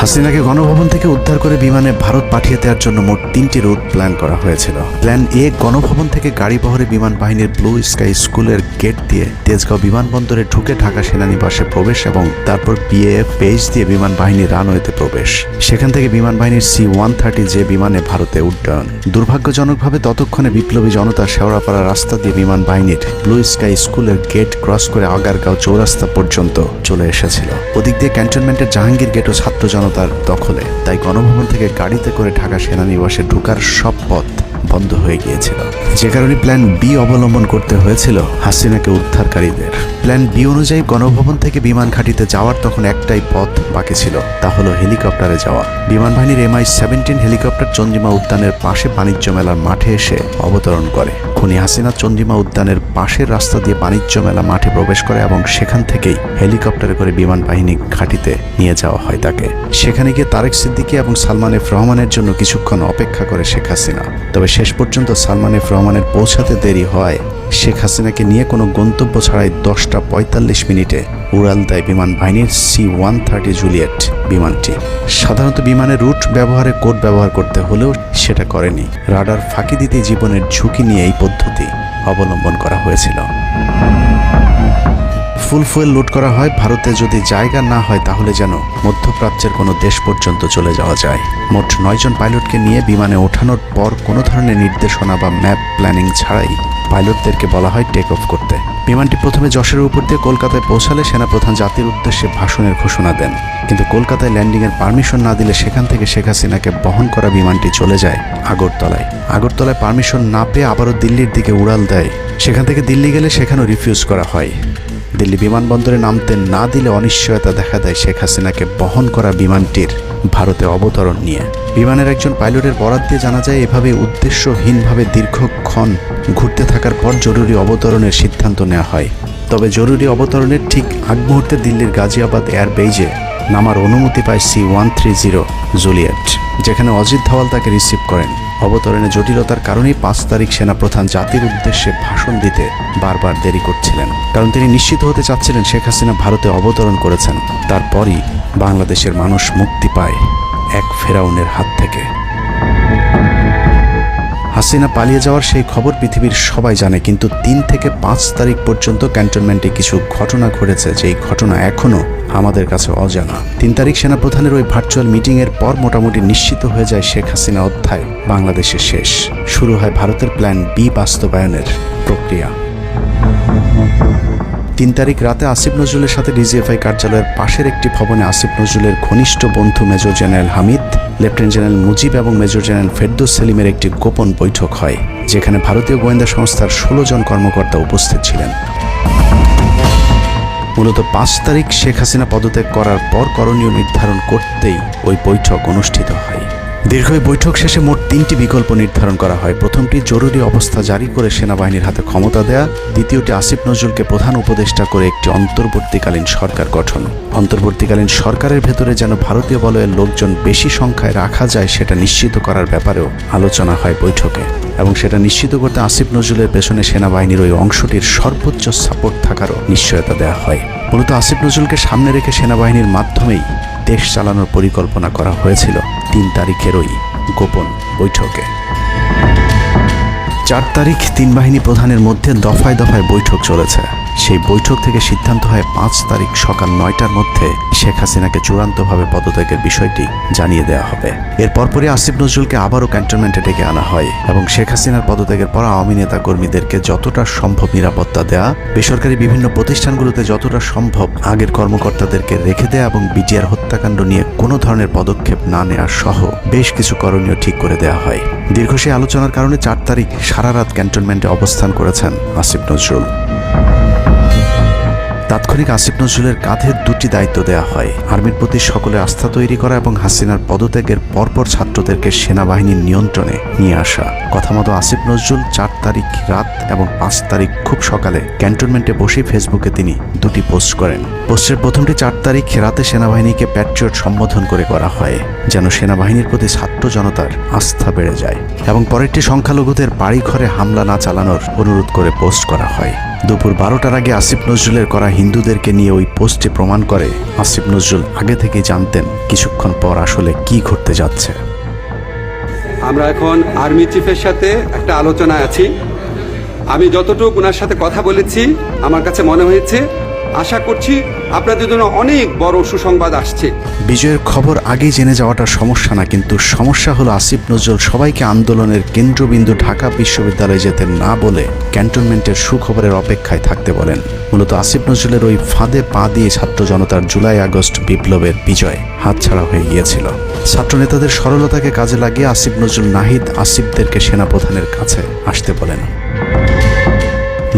S1: হাসিনাকে গণভবন থেকে উদ্ধার করে বিমানে ভারত পাঠিয়ে দেওয়ার জন্য মোট 3টি রুট প্ল্যান করা হয়েছিল। প্ল্যান এ, গণভবন থেকে গাড়ি বহরে বিমান বাহিনীর ব্লু স্কাই স্কুলের গেট দিয়ে তেজগাঁও বিমানবন্দরে ঢুকে ঢাকা সেনানিবাসে প্রবেশ এবং তারপর বিএএফ বেস দিয়ে বিমান বাহিনীর রানওয়েতে প্রবেশ। সেখান থেকে বিমান বাহিনীর C-130 যে বিমানে ভারতে উড্ডয়ন। দুর্ভাগ্যজনকভাবে ততক্ষণে বিপ্লবী জনতা শেওড়াপাড়া রাস্তা দিয়ে বিমান বাহিনীর ব্লু স্কাই স্কুলের গেট ক্রস করে আগারগাঁও চৌরাস্তা পর্যন্ত চলে এসেছিল। ওদিক দিয়ে ক্যান্টনমেন্টের জাহাঙ্গীর গেটও ছাত্র জনতার দখলে, তাই গণভবন থেকে গাড়িতে করে ঢাকা সেনানিবাসে ঢোকার সব পথ বন্ধ হয়ে গিয়েছিল, যে কারণে প্ল্যান বি অবলম্বন করতে হয়েছিল হাসিনাকে উদ্ধারকারীদের। প্ল্যান বি অনুযায়ী গণভবন থেকে বিমান ঘাঁটিতে যাওয়ার তখন একটাই পথ বাকি ছিল, তা হলো হেলিকপ্টারে যাওয়া। বিমান বাহিনীর MI-17 হেলিকপ্টার চন্দ্রিমা উদ্যানের পাশে বাণিজ্য মেলার মাঠে এসে অবতরণ করে। খুনি হাসিনা চন্দ্রিমা উদ্যানের পাশের রাস্তা দিয়ে বাণিজ্য মেলা মাঠে প্রবেশ করে এবং সেখান থেকেই হেলিকপ্টারে করে বিমান বাহিনী ঘাঁটিতে নিয়ে যাওয়া হয় তাকে। সেখানে গিয়ে তারেক সিদ্দিকী এবং সালমান এফ রহমানের জন্য কিছুক্ষণ অপেক্ষা করে শেখ হাসিনা। তবে শেষ পর্যন্ত সালমান এফ রহমানের পৌঁছাতে দেরি হয় শেখ হাসিনাকে নিয়ে কোনো গন্তব্য ছাড়াই 10:45 মিনিটে উড়াল দেয় বিমান বাহিনীর C-130 জুলিয়েট বিমানটি। সাধারণত বিমানের রুট ব্যবহারে কোড ব্যবহার করতে হলেও সেটা করেনি। রাডার ফাঁকি দিতে জীবনের ঝুঁকি নিয়ে এই পদ্ধতি অবলম্বন করা হয়েছিল। ফুল ফুয়েল লোড করা হয়, ভারতে যদি জায়গা না হয় তাহলে যেন মধ্যপ্রাচ্যের কোনো দেশ পর্যন্ত চলে যাওয়া যায়। মোট 9 জন পাইলটকে নিয়ে বিমানে ওঠানোর পর কোনো ধরনের নির্দেশনা বা ম্যাপ প্ল্যানিং ছাড়াই পাইলটদেরকে বলা হয় টেক অফ করতে। বিমানটি প্রথমে যশোরের উপর দিয়ে কলকাতায় পৌঁছালে সেনাপ্রধান জাতির উদ্দেশ্যে ভাষণের ঘোষণা দেন, কিন্তু কলকাতায় ল্যান্ডিংয়ের পারমিশন না দিলে সেখান থেকে শেখ হাসিনাকে বহন করা বিমানটি চলে যায় আগরতলায়। আগরতলায় পারমিশন না পেয়ে আবারও দিল্লির দিকে উড়াল দেয়। সেখান থেকে দিল্লি গেলে সেখানেও রিফিউজ করা হয়। দিল্লি বিমানবন্দরে নামতে না দিলে অনিশ্চয়তা দেখা দেয় শেখ হাসিনাকে বহন করা বিমানটির ভারতে অবতরণ নিয়ে। বিমানের একজন পাইলটের বরাত দিয়ে জানা যায়, এভাবে উদ্দেশ্যহীনভাবে দীর্ঘক্ষণ ঘুরতে থাকার পর জরুরি অবতরণের সিদ্ধান্ত নেওয়া হয়। তবে জরুরি অবতরণের ঠিক আগ মুহূর্তে দিল্লির গাজিয়াবাদ এয়ারবেজে নামার অনুমতি পায় C-130 জুলিয়েট, যেখানে অজিত ধওয়াল তাকে রিসিভ করেন। অবতরণে জটিলতার কারণেই 5 তারিখ সেনাপ্রধান জাতির উদ্দেশ্যে ভাষণ দিতে বারবার দেরি করছিলেন, কারণ তিনি নিশ্চিত হতে চাচ্ছিলেন শেখ হাসিনা ভারতে অবতরণ করেছেন। তারপরই বাংলাদেশের মানুষ মুক্তি পায় এক ফেরাউনের হাত থেকে। হাসিনা পালিয়ে যাওয়ার সেই খবর পৃথিবীর সবাই জানে, কিন্তু 3 থেকে 5 তারিখ পর্যন্ত ক্যান্টনমেন্টে কিছু ঘটনা ঘটেছে, যেই ঘটনা এখনও আমাদের কাছে অজানা। 3 তারিখ সেনাপ্রধানের ওই ভার্চুয়াল মিটিংয়ের পর মোটামুটি নিশ্চিত হয়ে যায় শেখ হাসিনা অধ্যায় বাংলাদেশের শেষ। শুরু হয় ভারতের প্ল্যান বি বাস্তবায়নের প্রক্রিয়া। 3 তারিখ রাতে আসিফ নজরুলের সাথে ডিজিএফআই কার্যালয়ের পাশের একটি ভবনে আসিফ নজরুলের ঘনিষ্ঠ বন্ধু major general Hamid, lieutenant general Mujib এবং মেজর জেনারেল ফেরদৌস সেলিমের একটি গোপন বৈঠক হয়, যেখানে ভারতীয় গোয়েন্দা সংস্থার 16 জন কর্মকর্তা উপস্থিত ছিলেন। মূলত 5 তারিখ শেখ হাসিনা পদত্যাগ করার পর করণীয় নির্ধারণ করতেই ওই বৈঠক অনুষ্ঠিত হয়। দীর্ঘ এই বৈঠক শেষে মোট 3টি বিকল্প নির্ধারণ করা হয়। প্রথমটি জরুরি অবস্থা জারি করে সেনাবাহিনীর হাতে ক্ষমতা দেয়া, দ্বিতীয়টি আসিফ নজরুলকে প্রধান উপদেষ্টা করে একটি অন্তর্বর্তীকালীন সরকার গঠন। অন্তর্বর্তীকালীন সরকারের ভেতরে যেন ভারতীয় বলয়ের লোকজন বেশি সংখ্যায় রাখা যায় সেটা নিশ্চিত করার ব্যাপারেও আলোচনা হয় বৈঠকে, এবং সেটা নিশ্চিত করতে আসিফ নজরুলের পেছনে সেনাবাহিনীর ওই অংশটির সর্বোচ্চ সাপোর্ট থাকারও নিশ্চয়তা দেওয়া হয়। মূলত আসিফ নজরুলকে সামনে রেখে সেনাবাহিনীর মাধ্যমেই দেশ চালানোর পরিকল্পনা করা হয়েছিল 3 তারিখের ওই গোপন বৈঠকে। 4 তারিখ 3 বাহিনী প্রধানের মধ্যে দফায় দফায় বৈঠক চলেছে। সেই বৈঠক থেকে সিদ্ধান্ত হয় 5 তারিখ সকাল 9টার মধ্যে শেখ হাসিনাকে চূড়ান্তভাবে পদত্যাগের বিষয়টি জানিয়ে দেওয়া হবে। এর পরপরই আসিফ নজরুলকে আবারও ক্যান্টনমেন্টে ডেকে আনা হয় এবং শেখ হাসিনার পদত্যাগের পর আওয়ামী নেতা কর্মীদেরকে যতটা সম্ভব নিরাপত্তা দেয়া, বেসরকারি বিভিন্ন প্রতিষ্ঠানগুলোতে যতটা সম্ভব আগের কর্মকর্তাদেরকে রেখে দেয়া এবং বিটিআর হত্যাকাণ্ড নিয়ে কোনো ধরনের পদক্ষেপ না নেওয়া সহ বেশ কিছু করণীয় ঠিক করে দেওয়া হয়। দীর্ঘ সেই আলোচনার কারণে 4 তারিখ সারা রাত ক্যান্টনমেন্টে অবস্থান করেছেন আসিফ নজরুল। তাৎক্ষণিক আসিফ নজরুলের কাঁধে 2টি দায়িত্ব দেওয়া হয়: আর্মির প্রতি সকলের আস্থা তৈরি করা এবং হাসিনার পদত্যাগের পরপর ছাত্রদেরকে সেনাবাহিনীর নিয়ন্ত্রণে নিয়ে আসা। কথা মতো আসিফ নজরুল 4 তারিখ রাত এবং 5 তারিখ খুব সকালে ক্যান্টনমেন্টে বসে ফেসবুকে তিনি 2টি পোস্ট করেন। পোস্টের প্রথমটি 4 তারিখ রাতে সেনাবাহিনীকে প্যাট্রিয়ট সম্বোধন করে করা হয়, যেন সেনাবাহিনীর প্রতি ছাত্র জনতার আস্থা বেড়ে যায়, এবং পরেরটি সংখ্যালঘুদের বাড়ি ঘরে হামলা না চালানোর অনুরোধ করে পোস্ট করা হয়। দুপুর 12টার আগে আসিফ নজরুলের করা হিন্দুদেরকে নিয়ে ওই পোস্টে প্রমাণ করে আসিফ নজরুল আগে থেকেই জানতেন কিছুক্ষণ পর আসলে কি ঘটতে যাচ্ছে।
S5: আমরা এখন আর্মি চিফের সাথে একটা আলোচনায় আছি। আমি যতটুকু ওনার সাথে কথা বলেছি, আমার কাছে মনে হয়েছে, আশা করছি আপনাদের জন্য অনেক বড় সুসংবাদ আসছে।
S1: বিজয়ের খবর আগেই জেনে যাওয়াটা সমস্যা না, কিন্তু সমস্যা হলো আসিফ নজরুল সবাইকে আন্দোলনের কেন্দ্রবিন্দু ঢাকা বিশ্ববিদ্যালয়ে যেতে না বলে ক্যান্টনমেন্টের সুখবরের অপেক্ষায় থাকতে বলেন। মূলত আসিফ নজরুলের ওই ফাঁদে পা দিয়ে ছাত্র জনতার জুলাই আগস্ট বিপ্লবের বিজয় হাতছাড়া হয়ে গিয়েছিল। ছাত্র নেতাদের সরলতাকে কাজে লাগিয়ে আসিফ নজরুল নাহিদ আসিফদেরকে সেনাপ্রধানের কাছে আসতে বলেন।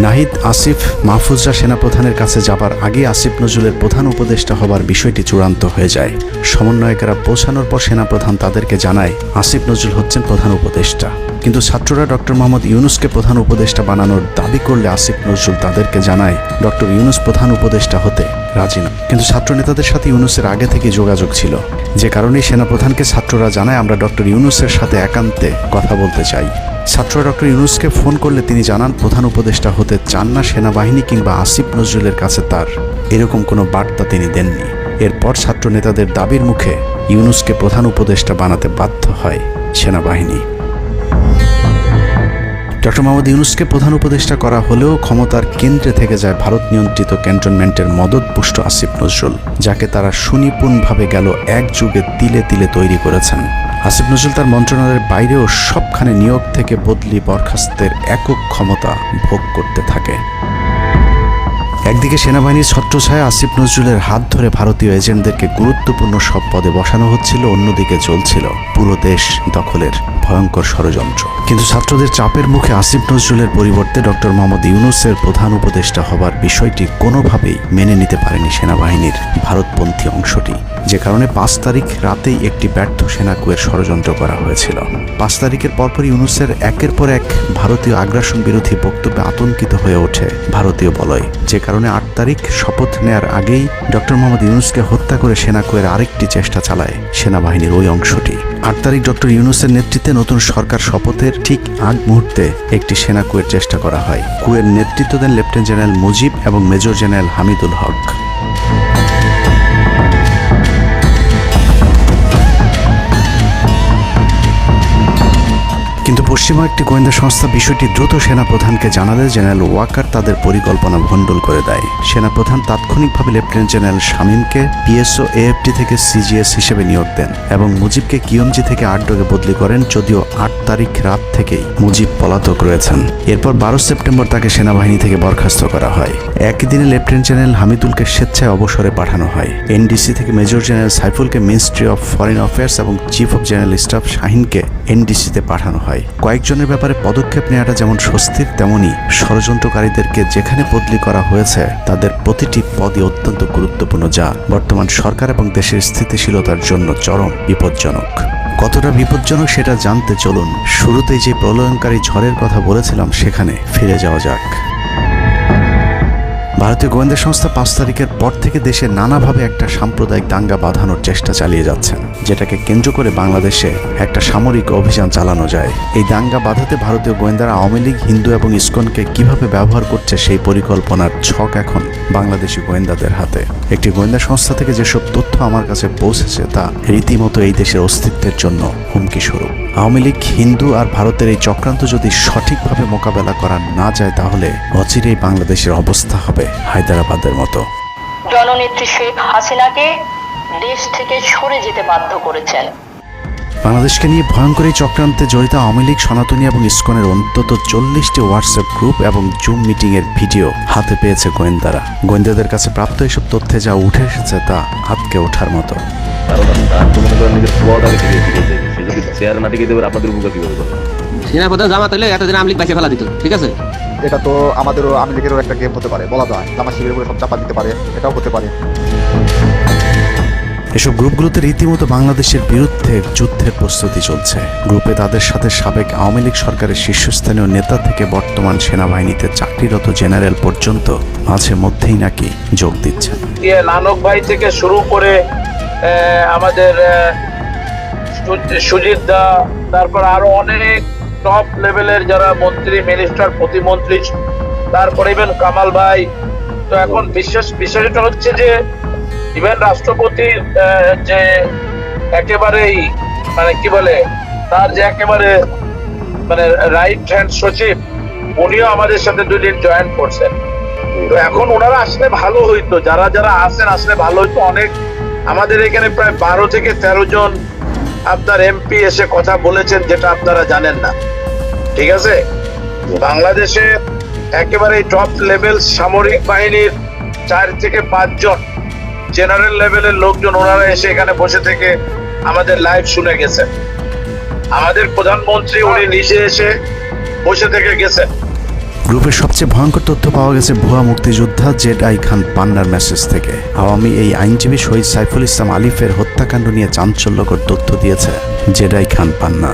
S1: নাহিদ, আসিফ, মাহফুজরা সেনাপ্রধানের কাছে যাবার আগে আসিফ নজরুলের প্রধান উপদেষ্টা হবার বিষয়টি চূড়ান্ত হয়ে যায়। সমন্বয়কেরা পৌঁছানোর পর সেনাপ্রধান তাদেরকে জানায় আসিফ নজরুল হচ্ছেন প্রধান উপদেষ্টা, কিন্তু ছাত্ররা ডক্টর মোহাম্মদ ইউনূসকে প্রধান উপদেষ্টা বানানোর দাবি করলে আসিফ নজরুল তাদেরকে জানায় ডক্টর ইউনূস প্রধান উপদেষ্টা হতে রাজি না। কিন্তু ছাত্র নেতাদের সাথে ইউনূসের আগে থেকে যোগাযোগ ছিল, যে কারণেই সেনাপ্রধানকে ছাত্ররা জানায় আমরা ডক্টর ইউনূসের সাথে একান্তে কথা বলতে চাই। ছাত্ররা ডক্টর ইউনূসকে ফোন করলে তিনি জানান প্রধান উপদেষ্টা হতে চান না সেনাবাহিনী কিংবা আসিফ নজরুলের কাছে তার এরকম কোনো বার্তা তিনি দেননি। এরপর ছাত্র নেতাদের দাবির মুখে ইউনূসকে প্রধান উপদেষ্টা বানাতে বাধ্য হয় সেনাবাহিনী। ডক্টর মোহাম্মদ ইউনূসকে প্রধান উপদেষ্টা করা হলেও ক্ষমতার কেন্দ্রে থেকে যায় ভারত নিয়ন্ত্রিত ক্যান্টনমেন্টের মদতপুষ্ট আসিফ নজরুল, যাকে তারা সুনিপুণভাবে গেল এক যুগে তিলে তিলে তৈরি করেছেন। আসিফ নজরুল তার মন্ত্রণালয়ের বাইরেও সবখানে নিয়োগ থেকে বদলি বরখাস্তের একক ক্ষমতা ভোগ করতে থাকে। একদিকে সেনাবাহিনীর ছত্রছায়া আসিফ নজরুলের হাত ধরে ভারতীয় এজেন্টদেরকে গুরুত্বপূর্ণ সব পদে বসানো হচ্ছিল, অন্যদিকে চলছিল পুরো দেশ দখলের ভয়ঙ্কর ষড়যন্ত্র। কিন্তু ছাত্রদের চাপের মুখে আসিফ নজরুলের পরিবর্তে ডক্টর মোহাম্মদ ইউনূসের প্রধান উপদেষ্টা হবার বিষয়টি কোনোভাবেই মেনে নিতে পারেনি সেনাবাহিনীর ভারতপন্থী অংশটি, যে কারণে 5 তারিখ রাতেই একটি ব্যর্থ সেনাকুয়ের ষড়যন্ত্র করা হয়েছিল। 5 তারিখের পরপর ইউনূসের একের পর এক ভারতীয় আগ্রাসন বিরোধী বক্তব্যে আতঙ্কিত হয়ে ওঠে ভারতীয় বলয়, যে কারণে 8 তারিখ শপথ নেয়ার আগেই ডক্টর মোহাম্মদ ইউনূসকে হত্যা করে সেনাকুয়ের আরেকটি চেষ্টা চালায় সেনাবাহিনীর ওই অংশটি। 8 তারিখ ডক্টর ইউনূসের নেতৃত্বে নতুন সরকার শপথের ঠিক আগ মুহূর্তে একটি সেনা কুয়ের চেষ্টা করা হয়। কুয়ের নেতৃত্ব দেন লেফটেন্যান্ট জেনারেল মুজিব এবং মেজর জেনারেল হামিদুল হক। কিন্তু পশ্চিমা একটি গোয়েন্দা সংস্থা বিষয়টি দ্রুত সেনাপ্রধানকে জানালে জেনারেল ওয়াকার তাদের পরিকল্পনা ভণ্ডুল করে দেয়। সেনাপ্রধান তাৎক্ষণিকভাবে লেফটেন্যান্ট জেনারেল শামীমকে পিএসও এএফটি থেকে সিজিএস হিসেবে নিয়োগ দেন এবং মুজিবকে কিয়মজি থেকে আটডোগে বদলি করেন, যদিও 8 তারিখ রাত থেকেই মুজিব পলাতক রয়েছেন। এরপর 12 সেপ্টেম্বর তাকে সেনাবাহিনী থেকে বরখাস্ত করা হয়। একই দিনে লেফটেন্যান্ট জেনারেল হামিদুলকে স্বেচ্ছায় অবসরে পাঠানো হয়। এনডিসি থেকে মেজর জেনারেল সাইফুলকে মিনিস্ট্রি অফ ফরেন অ্যাফেয়ার্স এবং চিফ অফ জেনারেল স্টাফ শাহিনকে এনডিসিতে পাঠানো হয়। কয়েকজনের ব্যাপারে পদক্ষেপ নেওয়াটা যেমন স্বস্তির, তেমনি ষড়যন্ত্রকারীদেরকে যেখানে বদলি করা হয়েছে তাদের প্রতিটি পদই অত্যন্ত গুরুত্বপূর্ণ, যা বর্তমান সরকার এবং দেশের স্থিতিশীলতার জন্য চরম বিপজ্জনক। কতটা বিপজ্জনক সেটা জানতে চলুন শুরুতেই যে প্রলয়ঙ্কারী ঝড়ের কথা বলেছিলাম সেখানে ফিরে যাওয়া যাক। ভারতীয় গোয়েন্দা সংস্থা 5 তারিখের পর থেকে দেশে নানাভাবে একটা সাম্প্রদায়িক দাঙ্গা বাঁধানোর চেষ্টা চালিয়ে যাচ্ছেন, যেটাকে কেন্দ্র করে বাংলাদেশে একটা সামরিক অভিযান চালানো যায়। এই দাঙ্গা বাঁধাতে ভারতীয় গোয়েন্দারা আওয়ামী লীগ, হিন্দু এবং ইসকনকে কিভাবে ব্যবহার করছে সেই পরিকল্পনার ছক এখন বাংলাদেশি গোয়েন্দাদের হাতে। একটি গোয়েন্দা সংস্থা থেকে যেসব তথ্য আমার কাছে পৌঁছেছে তা রীতিমতো এই দেশের অস্তিত্বের জন্য হুমকি স্বরূপ। আওয়ামী লীগ, হিন্দু আর ভারতের এই চক্রান্ত যদি সঠিকভাবে মোকাবেলা করা না যায় তাহলে অচিরেই বাংলাদেশের অবস্থা হবে হায়দ্রাবাদের মতো।
S6: জননেত্রী শেখ হাসিনাকে দেশ থেকে সরে যেতে বাধ্য করেছেন।
S1: বাংলাদেশকে নিয়ে ভয়ঙ্কর এই চক্রান্তে জড়িত আওয়ামী লীগ, সনাতনী এবং ইসকনের অন্তত 40টি হোয়াটসঅ্যাপ গ্রুপ এবং জুম মিটিংয়ের ভিডিও হাতে পেয়েছে গোয়েন্দারা। গোয়েন্দাদের কাছে প্রাপ্ত এসব তথ্যে যা উঠে এসেছে তা হাতকে ওঠার মতো।
S7: সেনাপ্রধান জামাত হলে এতদিন আওয়ামী লীগ বাইকে ফেলা দিত, ঠিক আছে?
S8: এটা তো আমাদেরও আওয়ামী লীগেরও একটা গেম হতে পারে, বলা যায় জামা শিবিরের উপরে সব চাপা দিতে পারে, এটাও হতে পারে।
S1: এসব গ্রুপগুলোতে রীতিমতো বাংলাদেশের বিরুদ্ধে যুদ্ধের প্রস্তুতি চলছে। গ্রুপে তাদের সাথে সাবেক আওয়ামী লীগ সরকারের শীর্ষস্থানীয় নেতা থেকে বর্তমান সেনাবাহিনীতে চাকরিরত জেনারেল পর্যন্ত মাঝে মধ্যেই নাকি যোগ দিচ্ছেন।
S9: নানক ভাই থেকে শুরু করে আমাদের সুজিত দা, তারপর আরো অনেক টপ লেভেলের যারা মন্ত্রী, মিনিস্টার, প্রতিমন্ত্রী, তারপরে ইভেন কামাল ভাই। তো এখন বিষয়টা হচ্ছে যে ইভেন রাষ্ট্রপতির যে একেবারেই মানে কি বলে, তার যে একেবারে মানে রাইট হ্যান্ড সচিব, উনিও আমাদের সাথে 2 দিন জয়েন করছেন। তো এখন ওনারা আসলে ভালো হইতো, যারা যারা আসেন আসলে ভালো হইতো। অনেক আমাদের এখানে প্রায় 12 থেকে 13 জন আপনার এমপি এসে কথা বলেছেন, যেটা আপনারা জানেন না, ঠিক আছে? বাংলাদেশে একেবারে টপ লেভেল সামরিক বাহিনীর 4 থেকে 5 জন জেনারেল লেভেলের লোকজন ওনারা এসে এখানে বসে থেকে আমাদের লাইভ শুনে গেছেন। আমাদের প্রধানমন্ত্রী উনি নিজে এসে বসে থেকে গেছেন।
S1: গ্রুপের সবচেয়ে ভয়ঙ্কর তথ্য পাওয়া গেছে ভুয়া মুক্তিযোদ্ধা জেডাই খান পান্নার মেসেজ থেকে। আওয়ামী এই আইনজীবী শহীদ সাইফুল ইসলাম আলিফের হত্যাকাণ্ড নিয়ে চাঞ্চল্যকর তথ্য দিয়েছে জেডাই খান পান্না।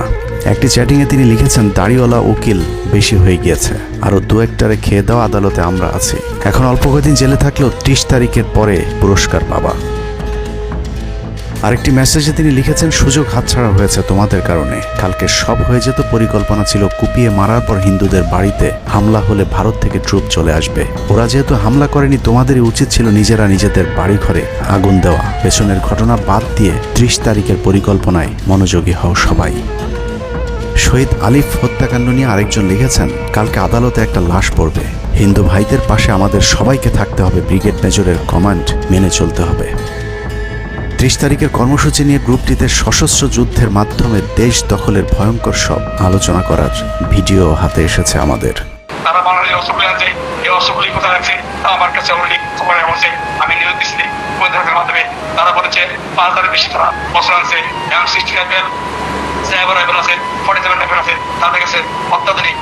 S1: একটি চ্যাটিংয়ে তিনি লিখেছেন, দাড়িওয়ালা উকিল বেশি হয়ে গিয়েছে, আরো 2-1টারে খেয়ে দাও, আদালতে আমরা আছি। এখন অল্প কয়েকদিন জেলে থাকলেও 30 তারিখের পরে পুরস্কার পাবা। আরেকটি মেসেজে তিনি লিখেছেন, সুযোগ হাতছাড়া হয়েছে তোমাদের কারণে। কালকে সব হয়ে যেত, পরিকল্পনা ছিল কুপিয়ে মারার পর হিন্দুদের বাড়িতে হামলা হলে ভারত থেকে ট্রুপ চলে আসবে। ওরা যেহেতু হামলা করেনি, তোমাদেরই উচিত ছিল নিজেরা নিজেদের বাড়ি ঘরে আগুন দেওয়া। পেছনের ঘটনা বাদ দিয়ে 30 তারিখের পরিকল্পনায় মনোযোগী হও সবাই। শহীদ আলিফ হত্যাকাণ্ড নিয়ে আরেকজন লিখেছেন, কালকে আদালতে একটা লাশ পড়বে। হিন্দু ভাইদের পাশে আমাদের সবাইকে থাকতে হবে, ব্রিগেড মেজরের কমান্ড মেনে চলতে হবে। 30 তারিখের কর্মসূচি নিয়ে গ্রুপটিতে সশস্ত্র যুদ্ধের মাধ্যমে দেশ দখলের ভয়ঙ্কর সব আলোচনা করার ভিডিও হাতে এসেছে আমাদের।
S10: তারা বাংলাদেশ অস্ত্রগুলি আছে, এই অস্ত্রগুলি কোথায় রাখছে আমার কাছে অলরেডি খবর আছে। আমি নিউজ দিচ্ছি গোয়েন্দাদের মাধ্যমে, তারা বলেছে 5000-এর বেশি তারা অস্ত্র আছে, M60 রাইফেল, সাইবার রাইফেল আছে, 47 রাইফেল আছে, তাদের কাছে অত্যাধুনিক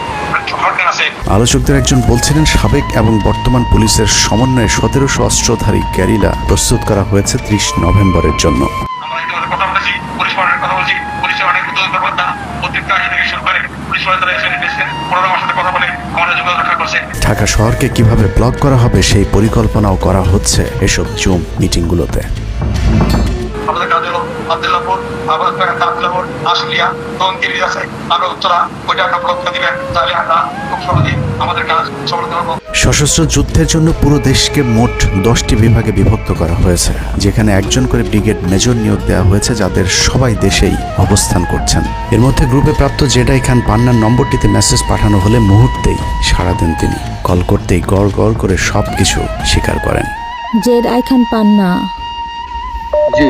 S10: হটগান আছে।
S1: আলোচকদের একজন বলছিলেন, সাবেক এবং বর্তমান পুলিশের সমন্বয়ে 1700 অস্ত্রধারী গ্যারিলা প্রস্তুত করা হয়েছে 30 নভেম্বরের জন্য।
S10: আমরা ইতিমধ্যে কথা বলেছি, পুলিশ পার্টির কথা বলছি, পুলিশের অনেক উদ্যোগতা প্রত্যেকটা থেকে শুরু করে পুলিশ পার্টি এসে নির্দেশে ওনারা আমার সাথে কথা বলে আমাদের যোগাযোগ রক্ষা করছে। ঢাকা
S1: শহরকে কিভাবে ব্লক করা হবে সেই পরিকল্পনাও করা হচ্ছে এসব জুম মিটিংগুলোতে।
S10: আমাদের কাজে আব্দুল্লাহপুর, আবুল্লাহপুর, আশুলিয়া, টঙ্গিরি আছে, আরো উত্তরা, ওইটা একটা ব্লক দিবেন, তাহলে আমরা খুব সহজেই আমাদের কাজ সফলতা হবে।
S1: সশস্ত্র যুদ্ধের জন্য পুরো দেশকে মোট 10টি বিভাগে বিভক্ত করা হয়েছে, যেখানে একজন করে ব্রিগেড মেজর নিয়োগ দেওয়া হয়েছে, যাদের সবাই দেশেই অবস্থান করছেন। এর মধ্যে গ্রুপে প্রাপ্ত জেডাই খান পান্নার নম্বরটিতে মেসেজ পাঠানো হলে মুহূর্তেই সাড়া দেন তিনি। কল করতেই গড় গড় করে সবকিছু স্বীকার করেন।
S11: জেডাই খান পান্না,
S9: জি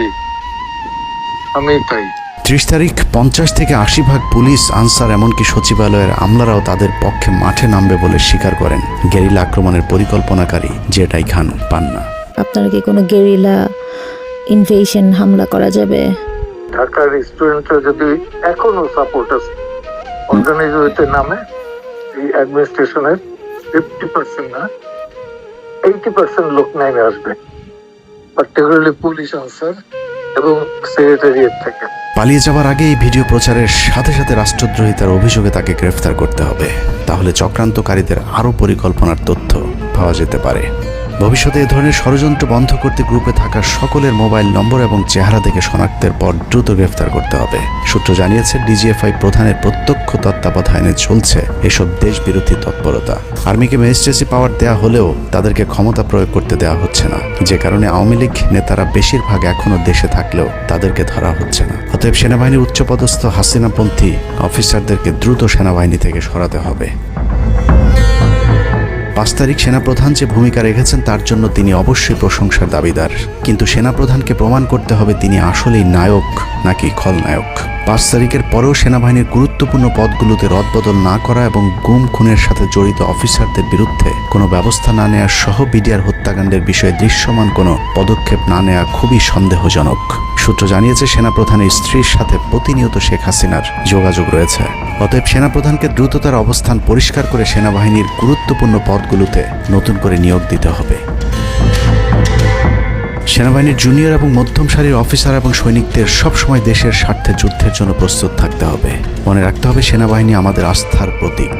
S9: আমি তাই।
S1: 30 তারিখ 50 থেকে 80 পুলিশ, আনসার, এমনকি সচিবালয়ের আমলারাও তাদের পক্ষে মাঠে নামবে বলে স্বীকার করেন গেরিলা আক্রমণের পরিকল্পনাকারী জেডাই খান পান্না।
S11: আপনারা কি কোনো গেরিলা ইনভেশন হামলা করা যাবে?
S9: ঢাকার স্টুডেন্টরা যদি এখনো সাপোর্টার্স অর্গানাইজ হইতে নামে, এই অ্যাডমিনিস্ট্রেশনের 50% না 80% লোক নেমে আসবে, পার্টিকুলারলি পুলিশ, আনসার এবং সেক্রেটারিয়েট থেকে।
S1: পালিয়ে যাওয়ার আগে এই ভিডিও প্রচারের সাথে সাথে রাষ্ট্রদ্রোহিতার অভিযোগে তাকে গ্রেফতার করতে হবে। তাহলে চক্রান্তকারীদের আরও পরিকল্পনার তথ্য পাওয়া যেতে পারে। ভবিষ্যতে এ ধরনের ষড়যন্ত্র বন্ধ করতে গ্রুপে থাকা সকলের মোবাইল নম্বর এবং চেহারা দেখে শনাক্তের পর দ্রুত গ্রেফতার করতে হবে। সূত্র জানিয়েছে, ডিজিএফআই প্রধানের প্রত্যক্ষ তত্ত্বাবধানে চলছে এসব দেশবিরোধী তৎপরতা। আর্মিকে ম্যাজিস্ট্রেসি পাওয়ার দেয়া হলেও তাদেরকে ক্ষমতা প্রয়োগ করতে দেওয়া হচ্ছে না, যে কারণে আওয়ামী লীগ নেতারা বেশিরভাগ এখনও দেশে থাকলেও তাদেরকে ধরা হচ্ছে না। অতএব সেনাবাহিনীর উচ্চপদস্থ হাসিনাপন্থী অফিসারদেরকে দ্রুত সেনাবাহিনী থেকে সরাতে হবে। 5 তারিখ সেনাপ্রধান যে ভূমিকা রেখেছেন তার জন্য তিনি অবশ্যই প্রশংসার দাবিদার, কিন্তু সেনাপ্রধানকে প্রমাণ করতে হবে তিনি আসলেই নায়ক নাকি খলনায়ক। 5 তারিখের পরেও সেনাবাহিনীর গুরুত্বপূর্ণ পদগুলোতে রদবদল না করা এবং গুম খুনের সাথে জড়িত অফিসারদের বিরুদ্ধে কোনো ব্যবস্থা না নেওয়া সহ বিডিআর হত্যাকাণ্ডের বিষয়ে দৃশ্যমান কোনো পদক্ষেপ না নেওয়া খুবই সন্দেহজনক। সূত্র জানিয়েছে সেনাপ্রধানের স্ত্রীর সাথে প্রতিনিয়ত শেখ হাসিনার যোগাযোগ রয়েছে। অতএব সেনাপ্রধানকে দ্রুত তার অবস্থান পরিষ্কার করে সেনাবাহিনীর গুরুত্বপূর্ণ পদগুলোতে নতুন করে নিয়োগ দিতে হবে। সেনাবাহিনীর জুনিয়র এবং মধ্যম সারির অফিসার এবং সৈনিকদের সবসময় দেশের স্বার্থে যুদ্ধের জন্য প্রস্তুত থাকতে হবে। মনে রাখতে হবে সেনাবাহিনী আমাদের আস্থার প্রতীক।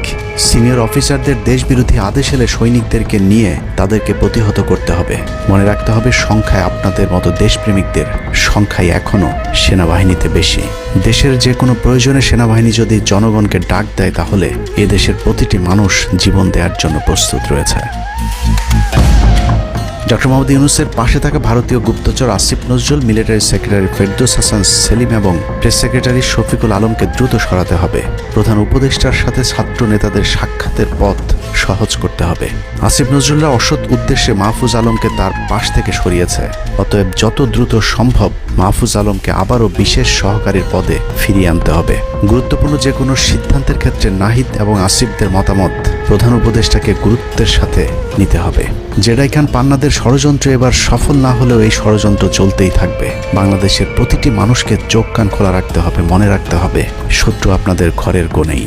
S1: সিনিয়র অফিসারদের দেশবিরোধী আদেশ এলে সৈনিকদেরকে নিয়ে তাদেরকে প্রতিহত করতে হবে। মনে রাখতে হবে সংখ্যায় আপনাদের মতো দেশপ্রেমিকদের সংখ্যাই এখনও সেনাবাহিনীতে বেশি। দেশের যে কোনো প্রয়োজনে সেনাবাহিনী যদি জনগণকে ডাক দেয় তাহলে এ দেশের প্রতিটি মানুষ জীবন দেওয়ার জন্য প্রস্তুত রয়েছে। ডক্টর মোহাম্মদ ইউনূসের পাশে থাকা ভারতীয় গুপ্তচর আসিফ নজরুল, মিলিটারি সেক্রেটারি ফেরদৌস হাসান সেলিম এবং প্রেস সেক্রেটারি শফিকুল আলমকে দ্রুত সরাতে হবে। প্রধান উপদেষ্টার সাথে ছাত্র নেতাদের সাক্ষাতের পথ সহজ করতে হবে। আসিফ নজরুল্লাহ অসৎ উদ্দেশ্যে মাহফুজ আলমকে তার পাশ থেকে সরিয়েছে। অতএব যত দ্রুত সম্ভব মাহফুজ আলমকে আবারও বিশেষ সহকারীর পদে ফিরিয়ে আনতে হবে। গুরুত্বপূর্ণ যে কোনো সিদ্ধান্তের ক্ষেত্রে নাহিদ এবং আসিফদের মতামত প্রধান উপদেষ্টাকে গুরুত্বের সাথে নিতে হবে। জেডাই খান পান্নাদের ষড়যন্ত্র এবার সফল না হলেও এই ষড়যন্ত্র চলতেই থাকবে। বাংলাদেশের প্রতিটি মানুষকে চোখ কান খোলা রাখতে হবে, মনে রাখতে হবে শত্রু আপনাদের ঘরের কোণেই।